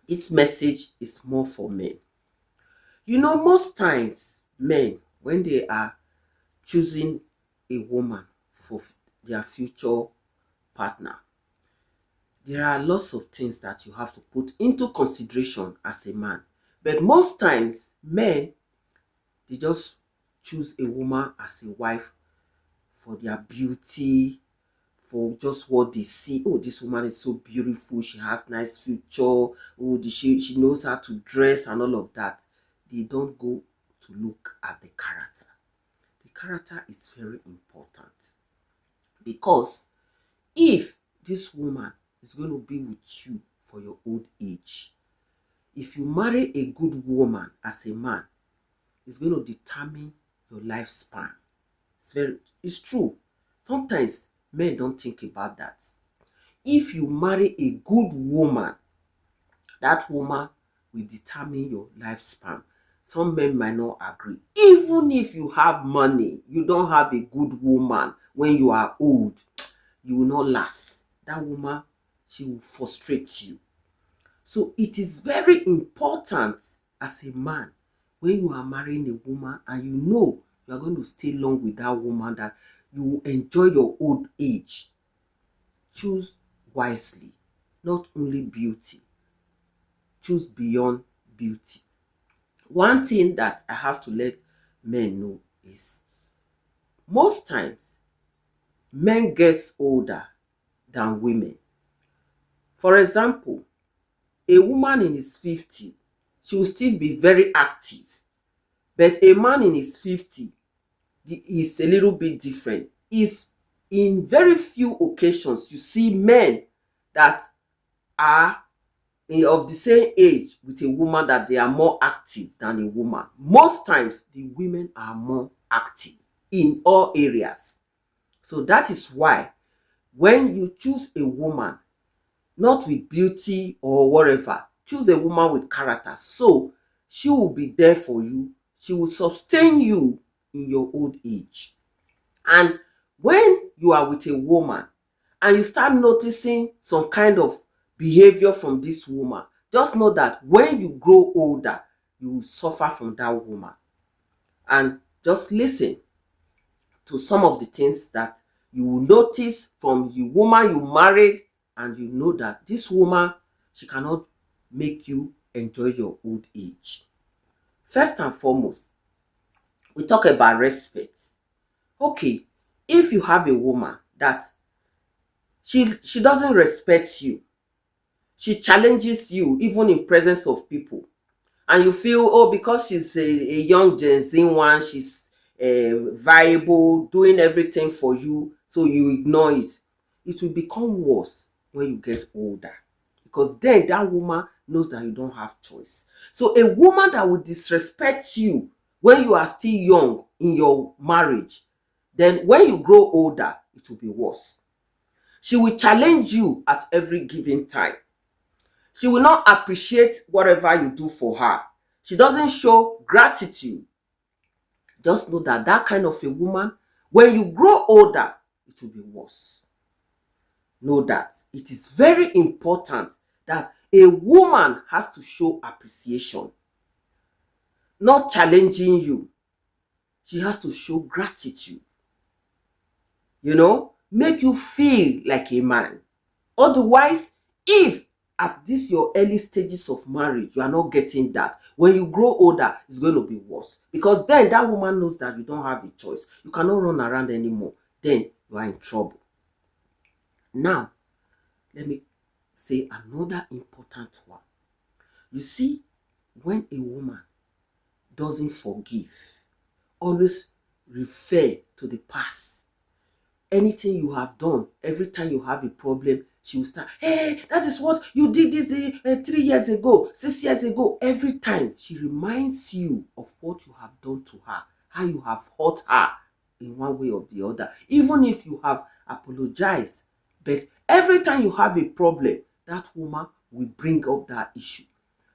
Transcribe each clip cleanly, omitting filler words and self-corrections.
This message is more for men. You know, most times men, when they are choosing a woman for their future partner, there are lots of things that you have to put into consideration as a man. But most times, men, they just choose a woman as a wife for their beauty, for just what they see. Oh, this woman is so beautiful. She has nice future. Oh, she knows how to dress and all of that. They don't go to look at the character. The character is very important because if this woman is going to be with you for your old age, if you marry a good woman as a man, it's going to determine your lifespan. It's true. Sometimes men don't think about that. If you marry a good woman, that woman will determine your lifespan. Some men might not agree. Even if you have money, you don't have a good woman when you are old, you will not last. That woman, she will frustrate you. So it is very important as a man when you are marrying a woman and you know you are going to stay long with that woman, that you will enjoy your old age. Choose wisely, not only beauty. Choose beyond beauty. One thing that I have to let men know is most times men get older than women. For example, a woman in his 50, she will still be very active. But a man in his 50 is a little bit different. Is in very few occasions you see men that are of the same age with a woman that they are more active than a woman. Most times the women are more active in all areas. So that is why when you choose a woman, not with beauty or whatever, choose a woman with character. So she will be there for you. She will sustain you in your old age. And when you are with a woman and you start noticing some kind of behavior from this woman, just know that when you grow older, you will suffer from that woman. And just listen to some of the things that you will notice from the woman you married, and you know that this woman, she cannot make you enjoy your old age. First and foremost, we talk about respect. Okay, if you have a woman that she doesn't respect you, she challenges you even in presence of people, and you feel, oh, because she's a young Gen Z one, she's viable, doing everything for you, so you ignore it. It will become worse when you get older, because then that woman knows that you don't have choice. So a woman that will disrespect you when you are still young in your marriage, then when you grow older, it will be worse. She will challenge you at every given time. She will not appreciate whatever you do for her. She doesn't show gratitude. Just know that that kind of a woman, when you grow older, it will be worse. Know that it is very important that a woman has to show appreciation, not challenging you. She has to show gratitude, make you feel like a man. Otherwise, if at this your early stages of marriage you are not getting that, when you grow older, it's going to be worse, because then that woman knows that you don't have a choice. You cannot run around anymore. Then you are in trouble. Now, let me say another important one. You see, when a woman doesn't forgive, always refer to the past. Anything you have done, every time you have a problem, she will start, hey, that is what you did this 3 years ago, 6 years ago. Every time she reminds you of what you have done to her, how you have hurt her in one way or the other, even if you have apologized. But every time you have a problem, that woman will bring up that issue.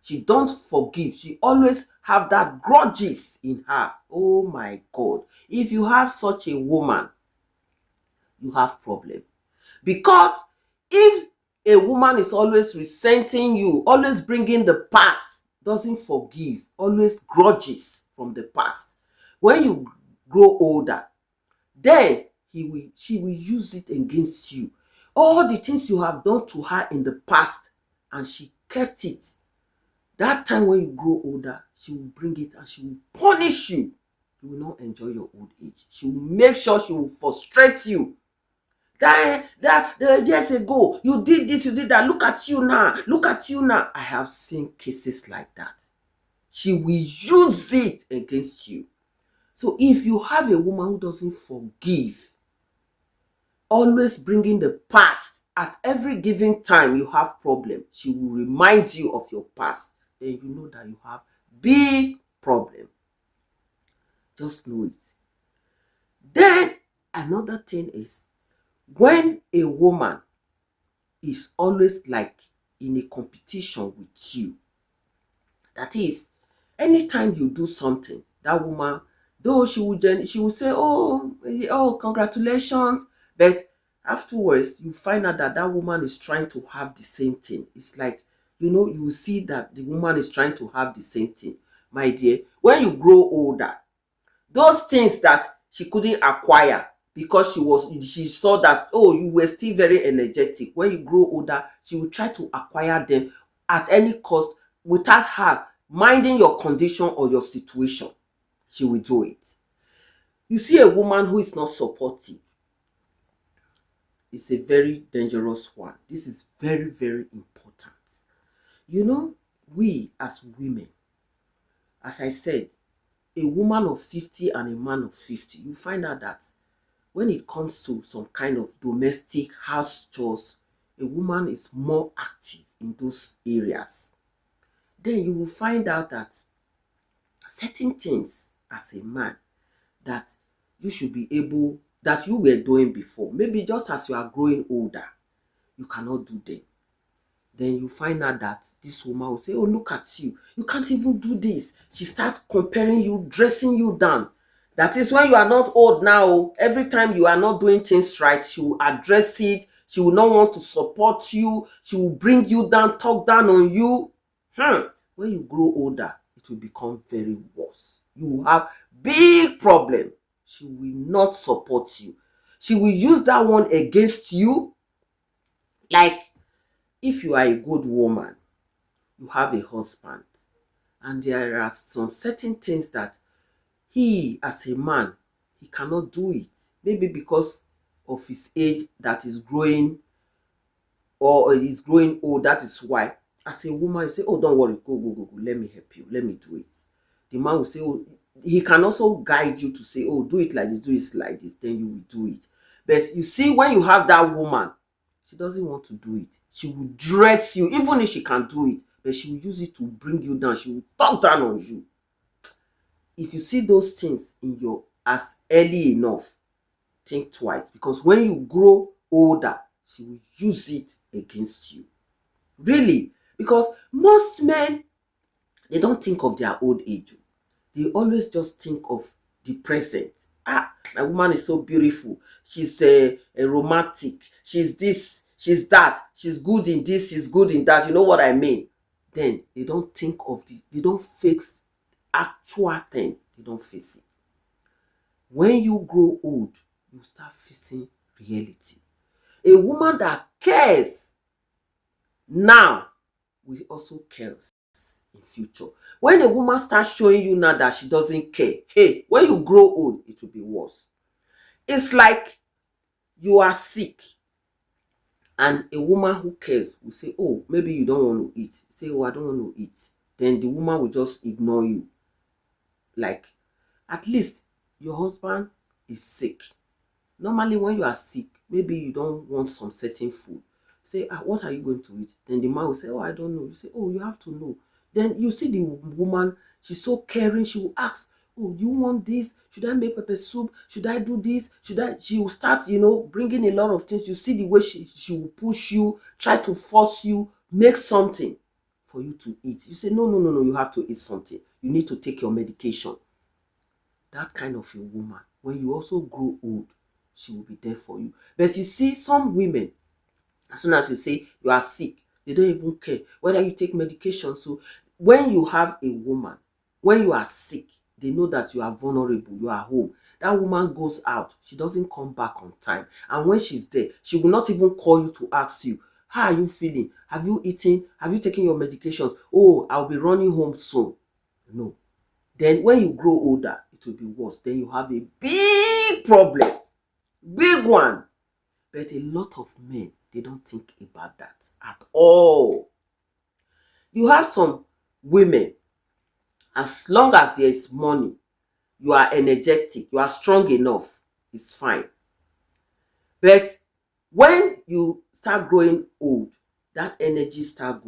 She don't forgive. She always have that grudges in her. Oh my God. If you have such a woman, you have problem. Because if a woman is always resenting you, always bringing the past, doesn't forgive, always grudges from the past, when you grow older, then she will use it against you. All the things you have done to her in the past, and she kept it. That time when you grow older, she will bring it and she will punish you. You will not enjoy your old age. She will make sure she will frustrate you. That years ago, you did this, you did that. Look at you now. Look at you now. I have seen cases like that. She will use it against you. So if you have a woman who doesn't forgive, always bringing the past, at every given time you have problem, she will remind you of your past, then you know that you have big problem. Just know it. Then another thing is, when a woman is always like in a competition with you, that is, anytime you do something, that woman, though she will say, oh, congratulations, but afterwards you find out that that woman is trying to have the same thing. It's like, you will see that the woman is trying to have the same thing. My dear, when you grow older, those things that she couldn't acquire because she saw that, oh, you were still very energetic, when you grow older, she will try to acquire them at any cost, without her minding your condition or your situation. She will do it. You see, a woman who is not supportive is a very dangerous one. This is very, very important. We as women, as I said, a woman of 50 and a man of 50, you find out that when it comes to some kind of domestic house chores, a woman is more active in those areas. Then you will find out that certain things as a man that you should be able, that you were doing before, maybe just as you are growing older, you cannot do them. Then you find out that this woman will say, oh, look at you. You can't even do this. She starts comparing you, dressing you down. That is when you are not old now. Every time you are not doing things right, she will address it. She will not want to support you. She will bring you down, talk down on you. When you grow older, it will become very worse. You will have big problem. She will not support you. She will use that one against you. Like, if you are a good woman, you have a husband, and there are some certain things that he, as a man, he cannot do it. Maybe because of his age that is growing, or he's growing old, that is why. As a woman, you say, oh, don't worry, go, let me help you, let me do it. The man will say, oh, he can also guide you to say, oh, do it like this, do it like this, then you will do it. But you see, when you have that woman, she doesn't want to do it. She will dress you, even if she can do it, but she will use it to bring you down. She will talk down on you. If you see those things in your as early enough, think twice, because when you grow older, she will use it against you. Really, because most men, they don't think of their old age. They always just think of the present. My woman is so beautiful. She's a romantic. She's this, she's that. She's good in this, she's good in that. You know what I mean? Then they don't think of they don't face actual thing. They don't face it. When you grow old, you start facing reality. A woman that cares now will also care in future. When a woman starts showing you now that she doesn't care, hey, when you grow old, it will be worse. It's like you are sick, and a woman who cares will say, oh, maybe you don't want to eat. Say, oh, I don't want to eat. Then the woman will just ignore you. Like, at least your husband is sick. Normally, when you are sick, maybe you don't want some certain food. Say, what are you going to eat? Then the man will say, oh, I don't know. You say, oh, you have to know. Then you see the woman, she's so caring. She will ask, oh, do you want this? Should I make pepper soup? Should I do this? She will start, bringing a lot of things. You see the way she will push you, try to force you, make something for you to eat. You say, no, you have to eat something. You need to take your medication. That kind of a woman, when you also grow old, she will be there for you. But you see, some women, As soon as you say you are sick, they don't even care whether you take medication. So when you have a woman, when you are sick, they know that you are vulnerable, you are home. That woman goes out, she doesn't come back on time. And when she's there, she will not even call you to ask you, how are you feeling? Have you eaten? Have you taken your medications? Oh, I'll be running home soon. No. Then when you grow older, it will be worse. Then you have a big problem, big one. But a lot of men, they don't think about that at all. You have some women, as long as there is money, you are energetic, you are strong enough, it's fine. But when you start growing old, that energy starts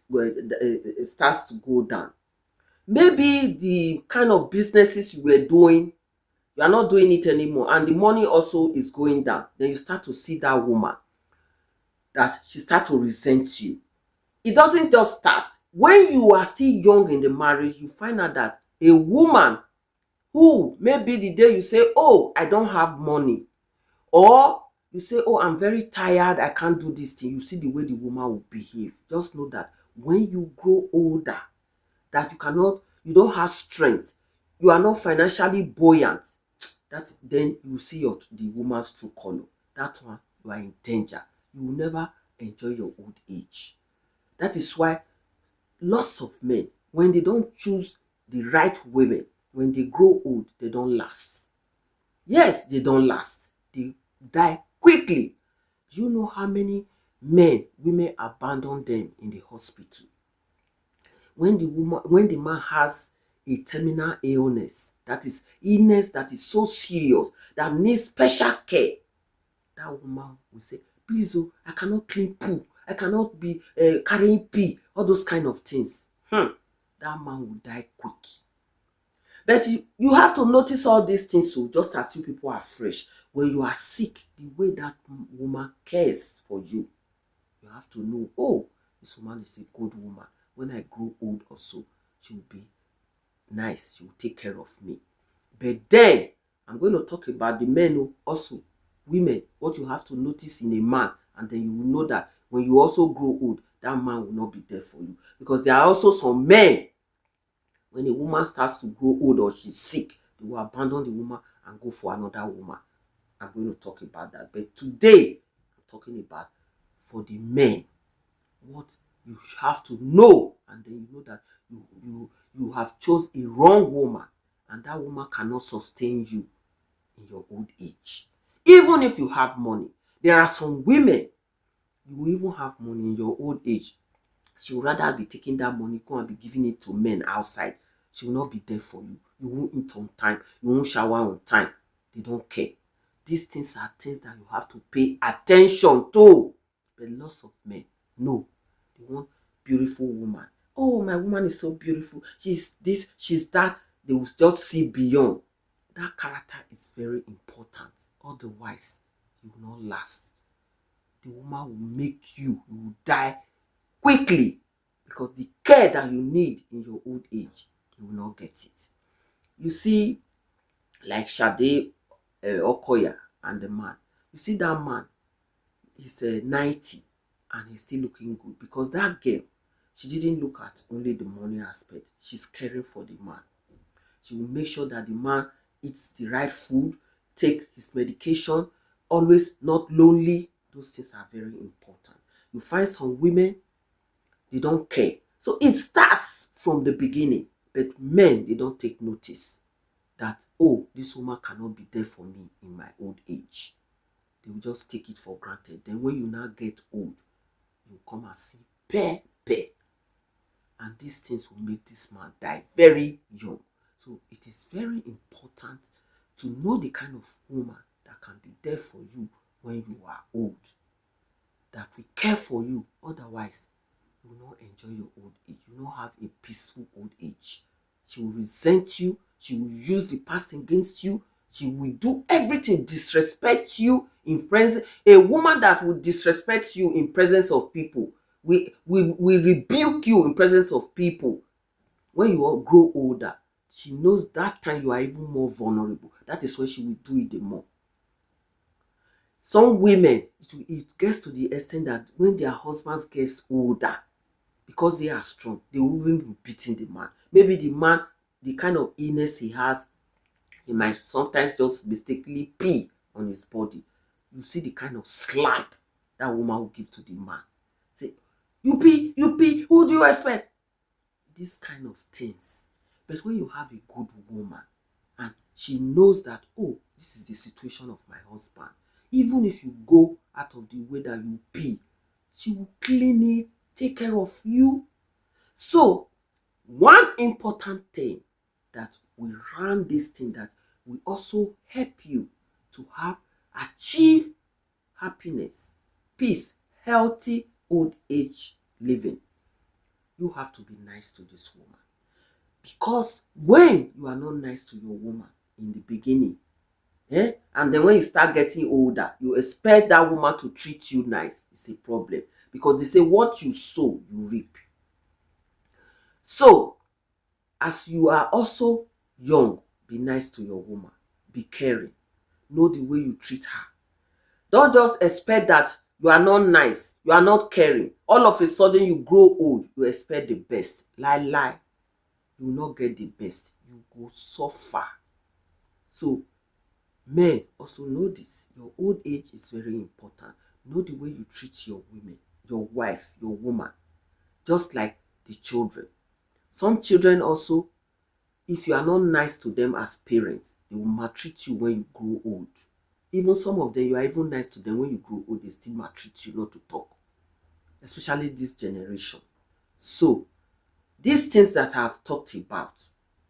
to go down. Maybe the kind of businesses you were doing, you are not doing it anymore, and the money also is going down. Then you start to see that woman, that she start to resent you. It doesn't just start. When you are still young in the marriage, you find out that a woman who, maybe the day you say, oh, I don't have money, or you say, oh, I'm very tired, I can't do this thing, you see the way the woman will behave. Just know that when you grow older, that you don't have strength, you are not financially buoyant, that then you see the woman's true color. That one, you are in danger. You will never enjoy your old age. That is why lots of men, when they don't choose the right women, when they grow old, they don't last. Yes, they don't last. They die quickly. Do you know how many women abandon them in the hospital? When the man has a terminal illness, that is illness that is so serious, that needs special care, that woman will say, please, oh, I cannot clean poo, I cannot be carrying pee, all those kind of things. That man will die quick. But you have to notice all these things. So just as you people are fresh, when you are sick, the way that woman cares for you, you have to know, oh, this woman is a good woman. When I grow old also, she will be nice, she will take care of me. But then I'm going to talk about the men also. Women, what you have to notice in a man, and then you will know that when you also grow old, that man will not be there for you. Because there are also some men, when a woman starts to grow old or she's sick, they will abandon the woman and go for another woman. I'm going to talk about that. But today, I'm talking about for the men, what you have to know, and then you know that you have chose a wrong woman, and that woman cannot sustain you in your old age. Even if you have money, there are some women, you will even have money in your old age, she would rather be taking that money, go and be giving it to men outside. She will not be there for you. You won't eat on time, you won't shower on time. They don't care. These things are things that you have to pay attention to. But lots of men, no, they want beautiful woman. Oh, my woman is so beautiful, she's this, she's that. They will just see beyond. That character is very important. Otherwise, you will not last. The woman will make you will die quickly, because the care that you need in your old age, you will not get it. You see, like Sade Okoya and the man. You see that man, he's 90 and he's still looking good, because that girl, she didn't look at only the money aspect. She's caring for the man. She will make sure that the man eats the right food, take his medication, always not lonely. Those things are very important. You find some women, they don't care. So it starts from the beginning. But men, they don't take notice that, oh, this woman cannot be there for me in my old age. They will just take it for granted. Then when you now get old, you come and see pay. And these things will make this man die very young. So it is very important to know the kind of woman that can be there for you when you are old, that will care for you. Otherwise, you will not enjoy your old age. You will not have a peaceful old age. She will resent you. She will use the past against you. She will do everything, disrespect you in presence. A woman that will disrespect you in presence of people, we rebuke you in presence of people. When you all grow older, she knows that time you are even more vulnerable. That is when she will do it the more. Some women, it gets to the extent that when their husbands gets older, because they are strong, they will even be beating the man. Maybe the man, the kind of illness he has, he might sometimes just mistakenly pee on his body. You see the kind of slap that woman will give to the man. Say, you pee, who do you expect? These kind of things. But when you have a good woman and she knows that, oh, this is the situation of my husband, even if you go out of the way that you pee, she will clean it, take care of you. So one important thing that will run this thing, that will also help you to have achieve happiness, peace, healthy old age living, you have to be nice to this woman. Because when you are not nice to your woman in the beginning, and then when you start getting older, you expect that woman to treat you nice, it's a problem. Because they say what you sow, you reap. So as you are also young, be nice to your woman. Be caring. Know the way you treat her. Don't just expect that you are not nice, you are not caring. All of a sudden you grow old, you expect the best. Lie. You will not get the best. You go suffer. So men also know this. Your old age is very important. Know the way you treat your women, your wife, your woman. Just like the children. Some children also, if you are not nice to them as parents, they will maltreat you when you grow old. Even some of them, you are even nice to them when you grow old, they still maltreat you, not to talk. Especially this generation. So, these things that I have talked about,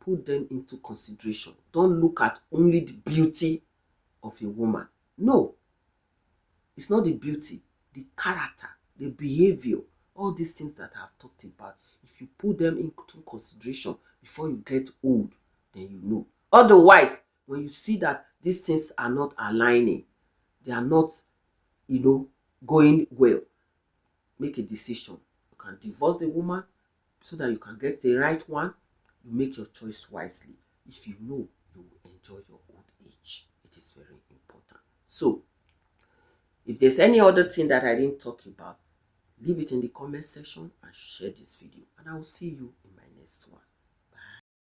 put them into consideration. Don't look at only the beauty of a woman. No, it's not the beauty, the character, the behavior, all these things that I have talked about. If you put them into consideration before you get old, then you know. Otherwise, when you see that these things are not aligning, they are not, going well, make a decision. You can divorce the woman so that you can get the right one. You make your choice wisely. If you know you will enjoy your old age, it is very important. So, if there's any other thing that I didn't talk about, leave it in the comment section and share this video. And I will see you in my next one.